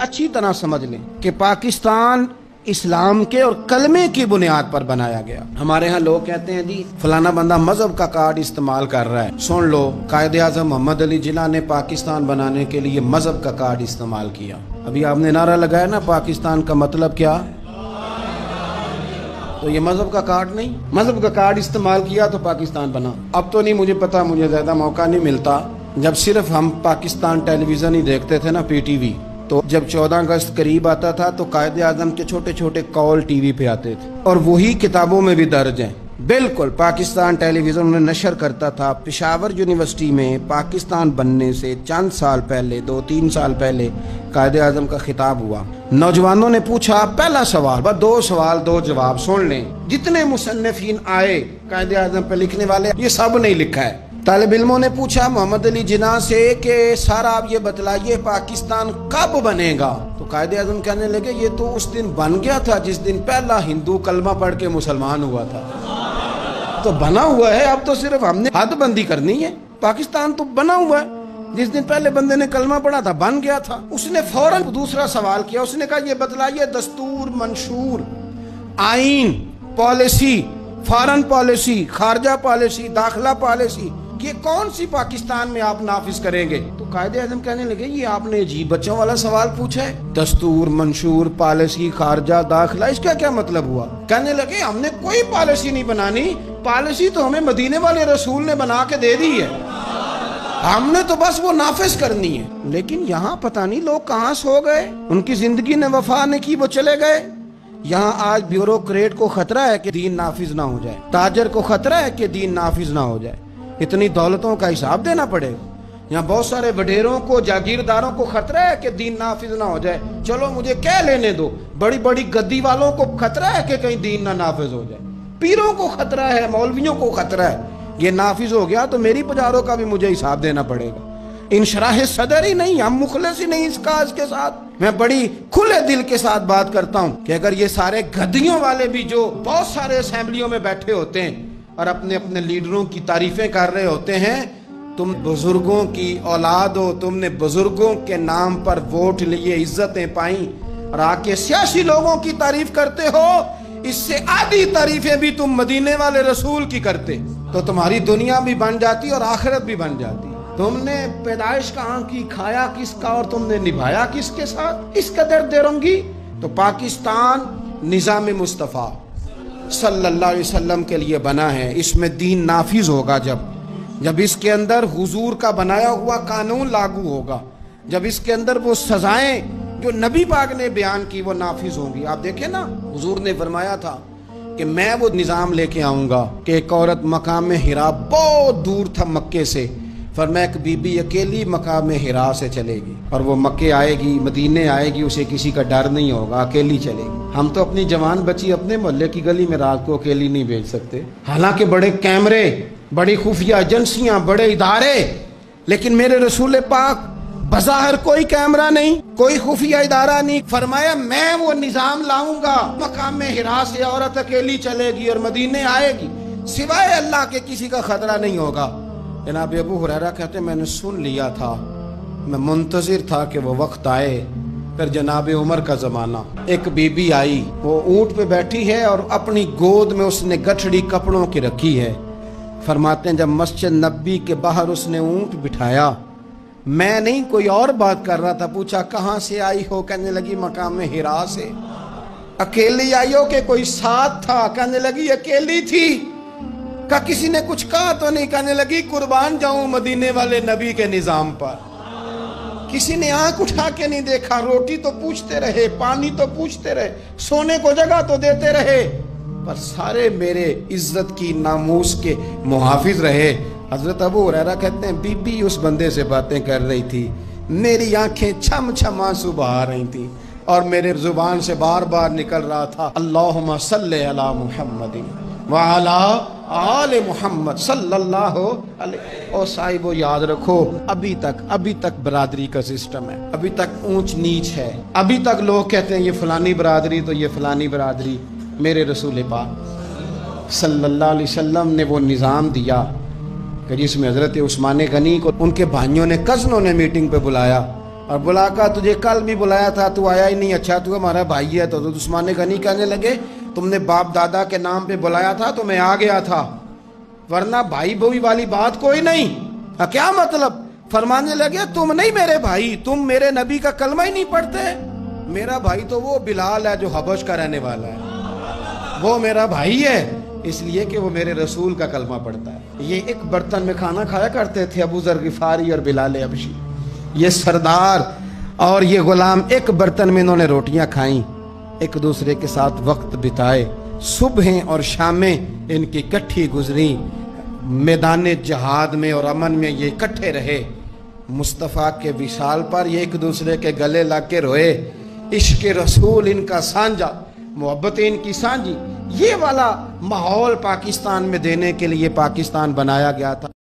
अच्छी तरह समझ लें कि पाकिस्तान इस्लाम के और कलमे की बुनियाद पर बनाया गया। हमारे यहाँ लोग कहते हैं जी फलाना बंदा मजहब का कार्ड इस्तेमाल कर रहा है। सुन लो, कायदे आज़म मोहम्मद अली जिन्ना ने पाकिस्तान बनाने के लिए मजहब का कार्ड इस्तेमाल किया। अभी आपने नारा लगाया ना, पाकिस्तान का मतलब क्या, तो ये मजहब का कार्ड नहीं, मजहब का कार्ड इस्तेमाल किया तो पाकिस्तान बना। अब तो नहीं मुझे पता, मुझे ज्यादा मौका नहीं मिलता। जब सिर्फ हम पाकिस्तान टेलीविजन ही देखते थे ना, PTV, तो जब 14 अगस्त करीब आता था तो कायदे आज़म के छोटे छोटे कॉल टीवी पे आते थे और वही किताबों में भी दर्ज हैं। बिल्कुल पाकिस्तान टेलीविजन में नशर करता था। पेशावर यूनिवर्सिटी में पाकिस्तान बनने से चंद साल पहले, 2-3 साल पहले कायदे आज़म का खिताब हुआ। नौजवानों ने पूछा, पहला सवाल, बस 2 सवाल 2 जवाब सुन लें। जितने मुसन्निफीन आए कायदे आज़म पे लिखने वाले, ये सब नहीं लिखा है। तालिब इल्मों ने पूछा मोहम्मद अली जिन्ना से कि सर आप ये बतलाइए पाकिस्तान कब बनेगा, तो कायदे आज़म कहने लगे ये तो उस दिन बन गया था जिस दिन पहला हिंदू कलमा पढ़ के मुसलमान हुआ था। तो बना हुआ है, अब तो सिर्फ हमने हदबंदी करनी है। पाकिस्तान तो बना हुआ है, जिस दिन पहले बंदे ने कलमा पढ़ा था बन गया था। उसने फौरन दूसरा सवाल किया, उसने कहा ये बतलाइए दस्तूर, मंशूर, आईन, पॉलिसी, फॉरेन पॉलिसी, खारजा पॉलिसी, दाखिला पॉलिसी, ये कौन सी पाकिस्तान में आप नाफिज करेंगे? तो कायदे आज़म कहने लगे ये आपने अजीब बच्चों वाला सवाल पूछा है, दस्तूर, मंशूर, पॉलिसी, खारजा, दाखिला, इसका क्या मतलब हुआ? कहने लगे हमने कोई पॉलिसी नहीं बनानी, पॉलिसी तो हमें मदीने वाले रसूल ने बना के दे दी है, हमने तो बस वो नाफिज करनी है। लेकिन यहाँ पता नहीं लोग कहाँ सो गए, उनकी जिंदगी ने वफा ने की, वो चले गए। यहाँ आज ब्यूरोक्रेट को खतरा है कि दीन नाफिज ना हो जाए, ताजर को खतरा है कि दीन नाफिज ना हो जाए, इतनी दौलतों का हिसाब देना पड़ेगा। यहाँ बहुत सारे वडेरों को, जागीरदारों को खतरा है कि दीन नाफिज ना हो जाए, चलो मुझे क्या लेने दो। बड़ी बड़ी गद्दी वालों को खतरा है कि कहीं दीन ना नाफिज हो जाए, पीरों को खतरा है, मौलवियों को खतरा है, ये नाफिज हो गया तो मेरी पुजारों का भी मुझे हिसाब देना पड़ेगा। इंशराह सदर ही नहीं, हम मुखलिस ही नहीं इस काज के साथ। मैं बड़ी खुले दिल के साथ बात करता हूँ कि अगर ये सारे गद्दियों वाले भी जो बहुत सारे असेंबलियों में बैठे होते हैं और अपने अपने लीडरों की तारीफें कर रहे होते हैं, तुम बुजुर्गों की औलाद हो, तुमने बुजुर्गों के नाम पर वोट लिए, इज्जतें पाई, और आके सियासी लोगों की तारीफ करते हो, इससे आधी तारीफें भी तुम मदीने वाले रसूल की करते तो तुम्हारी दुनिया भी बन जाती और आखिरत भी बन जाती। तुमने पैदाइश कहाँ की, खाया किसका और तुमने निभाया किसके साथ, इस कदर देरंगी। तो पाकिस्तान निज़ाम मुस्तफ़ा सल्लल्लाहु अलैहि वसल्लम के लिए बना है, इसमें दीन नाफिज होगा जब इसके अंदर हुजूर का बनाया हुआ कानून लागू होगा, जब इसके अंदर वो सजाएं जो नबी पाक ने बयान की वो नाफिज होंगी। आप देखें ना, हुजूर ने फरमाया था कि मैं वो निज़ाम लेके आऊँगा कि एक औरत मकाम हिरा, बहुत दूर था मक्के से, फरमाया एक बीबी अकेली मकाम हिरा से चलेगी और वो मक्के आएगी, मदीने आएगी, उसे किसी का डर नहीं होगा, अकेली चलेगी। हम तो अपनी जवान बच्ची अपने मोहल्ले की गली में रात को अकेली नहीं भेज सकते, हालांकि बड़े कैमरे, बड़ी खुफिया एजेंसियां, बड़े इदारे, लेकिन मेरे रसूल पाक बज़ाहिर कोई कैमरा नहीं, कोई खुफिया इदारा नहीं। फरमाया मैं वो निज़ाम लाऊंगा, मकाम हिरा से औरत अकेली चलेगी और मदीने आएगी, सिवाय अल्लाह के किसी का खतरा नहीं होगा। जनाब अबू हुरैरा कहते मैंने सुन लिया था, मैं मुंतजिर था कि वो वक्त आए। फिर जनाब उमर का जमाना, एक बीबी आई, वो ऊंट पे बैठी है और अपनी गोद में उसने गठड़ी कपड़ों की रखी है। फरमाते हैं जब मस्जिद नबी के बाहर उसने ऊंट बिठाया, मैं नहीं कोई और बात कर रहा था, पूछा कहाँ से आई हो, कहने लगी मकाम हिरा से। अकेली आई हो कि कोई साथ था, कहने लगी अकेली थी। का किसी ने कुछ कहा तो नहीं, कहने लगी कुर्बान जाऊं मदीने वाले नबी के निजाम पर। किसी ने आंख उठा के नहीं देखा, रोटी तो पूछते रहे, पानी तो पूछते रहे, सोने को जगह तो देते रहे, पर सारे मेरे इज्जत की, नामूस के मुहाफिज रहे। हजरत अबू हुरैरा कहते हैं बीबी उस बंदे से बातें कर रही थी, मेरी आंखें छम छम आंसू बहा रही थी और मेरे जुबान से बार बार निकल रहा था अल्लाहुम्मा सल्ली अला मुहम्मदिन व अला आले मुहम्मद सल्लल्लाहु अलैहि। और साहिबो याद रखो, अभी तक बरादरी का सिस्टम है, अभी तक ऊंच नीच है, अभी तक लोग कहते हैं ये फलानी बरादरी तो ये फलानी बरादरी। मेरे रसूल पाक सल्लल्लाहु अलैहि वसल्लम ने वो निज़ाम दिया कि जिसमें हज़रत उस्मान गनी को उनके भाइयों ने, कज़नों ने मीटिंग पे बुलाया اور بلا کر تجھے کل بھی بلایا تھا، تو آیا ہی نہیں، اچھا تو ہمارا بھائی ہے۔ تو عثمان غنی کہنے لگے تم نے باپ دادا کے نام پہ بلایا تھا تو میں آ گیا تھا، ورنہ بھائی بوئی والی بات کوئی نہیں۔ کیا مطلب؟ فرمانے لگے تم نہیں میرے بھائی، تم میرے نبی کا کلمہ ہی نہیں پڑھتے۔ میرا بھائی تو وہ بلال ہے جو حبش کا رہنے والا ہے، وہ میرا بھائی ہے اس لیے کہ وہ میرے رسول کا کلمہ پڑھتا ہے۔ یہ ایک برتن میں کھانا کھایا کرتے تھے ابو ذر غفاری اور بلال حبشی، یہ سردار اور یہ غلام ایک برتن میں انہوں نے روٹیاں کھائیں، ایک دوسرے کے ساتھ وقت بتائے، صبحیں اور شامیں ان کی کٹھی گزری، میدان جہاد میں اور امن میں یہ اکٹھے رہے، مصطفیٰ کے وصال پر یہ ایک دوسرے کے گلے لگ کے روئے، عشق رسول ان کا سانجا، محبت ان کی سانجی۔ یہ والا ماحول پاکستان میں دینے کے لیے پاکستان بنایا گیا تھا۔